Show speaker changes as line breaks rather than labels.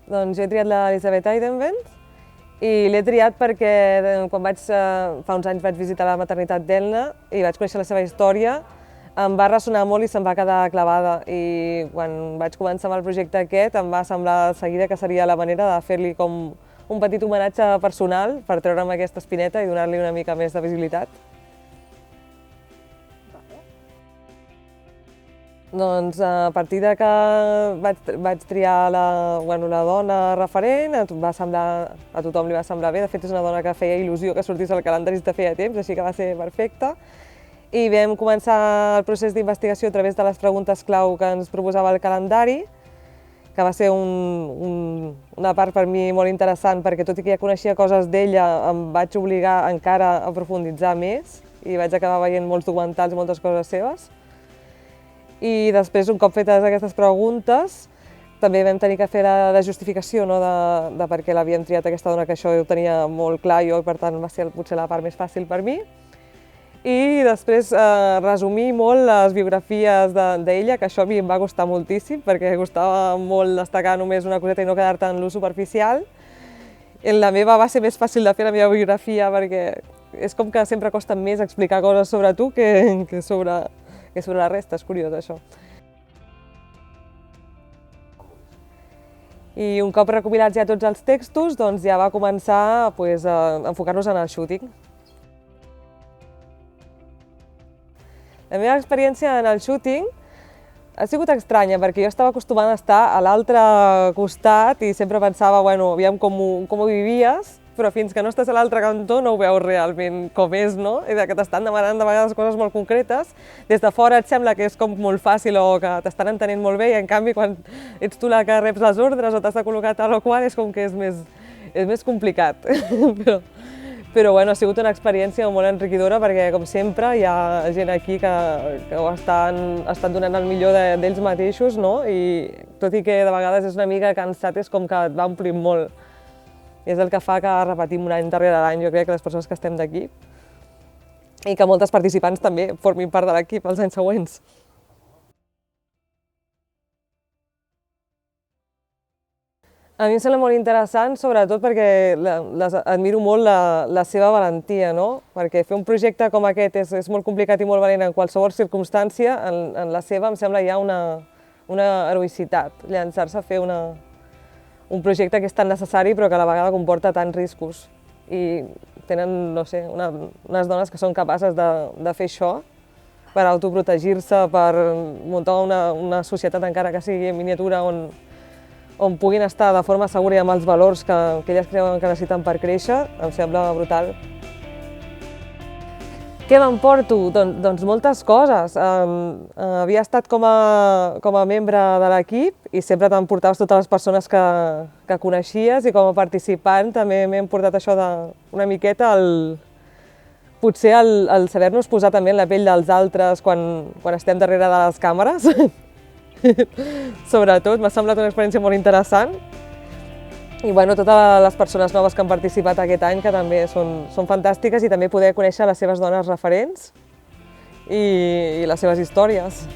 Doncs jo he triat l'Elisabeth Eidenbenz i l'he triat perquè fa uns anys vaig visitar la maternitat d'Elna i vaig conèixer la seva història, em va ressonar molt i se'm va quedar clavada. I quan vaig començar amb el projecte aquest em va semblar de seguida que seria la manera de fer-li com un petit homenatge personal per treure'm aquesta espineta i donar-li una mica més de visibilitat. Doncs a partir de que vaig triar la dona referent, a tothom li va semblar bé. De fet, és una dona que feia il·lusió que sortís al calendari de feia temps, així que va ser perfecte. I vam començar el procés d'investigació a través de les preguntes clau que ens proposava el calendari, que va ser una part per mi molt interessant, perquè tot i que ja coneixia coses d'ella, em vaig obligar encara a profunditzar més i vaig acabar veient molts documentals i moltes coses seves. I després, un cop fetes aquestes preguntes, també vam tenir que fer la justificació de per què l'havíem triat aquesta dona, que això ho tenia molt clar jo, i per tant va ser potser la part més fàcil per mi. I després resumir molt les biografies d'ella, que això a mi em va costar moltíssim, perquè costava molt destacar només una coseta i no quedar-te en lo superficial. La meva va ser més fàcil de fer la meva biografia, perquè és com que sempre costa més explicar coses sobre tu que sobre la resta, és curiós això. I un cop recopilats ja tots els textos, doncs ja va començar a enfocar-nos en el shooting. La meva experiència en el shooting ha sigut estranya, perquè jo estava acostumada a estar a l'altre costat i sempre pensava, aviam com ho vivies, però fins que no estàs a l'altre cantó no ho veus realment com és, no? I que t'estan demanant de vegades coses molt concretes, des de fora et sembla que és com molt fàcil o que t'estan entenent molt bé i en canvi quan ets tu la que reps les ordres o t'has de col·locar tal o qual és com que és més complicat. Però ha sigut una experiència molt enriquidora perquè, com sempre, hi ha gent aquí que ho estan donant el millor d'ells mateixos, no? I tot i que de vegades és una mica cansat, és com que et va omplint molt. És el que fa que repetim un any darrere l'any, jo crec, que les persones que estem d'aquí i que moltes participants també formin part de l'equip els anys següents. A mi em sembla molt interessant, sobretot perquè admiro molt la seva valentia, no? Perquè fer un projecte com aquest és molt complicat i molt valent en qualsevol circumstància, en la seva em sembla ja una heroïcitat, llançar-se a fer un projecte que és tan necessari però que a la vegada comporta tants riscos. I tenen, no sé, unes dones que són capaces de fer això per autoprotegir-se, per muntar una societat encara que sigui en miniatura on puguin estar de forma segura i amb els valors que elles creuen que necessiten per créixer, em sembla brutal. Què m'emporto? Doncs moltes coses. Havia estat com a membre de l'equip i sempre t'emportaves totes les persones que coneixies i com a participant també m'he emportat això una miqueta potser el saber-nos posar també en la pell dels altres quan estem darrere de les càmeres. Sobretot, m'ha semblat una experiència molt interessant. I totes les persones noves que han participat aquest any, que també són fantàstiques, i també poder conèixer les seves dones referents i les seves històries.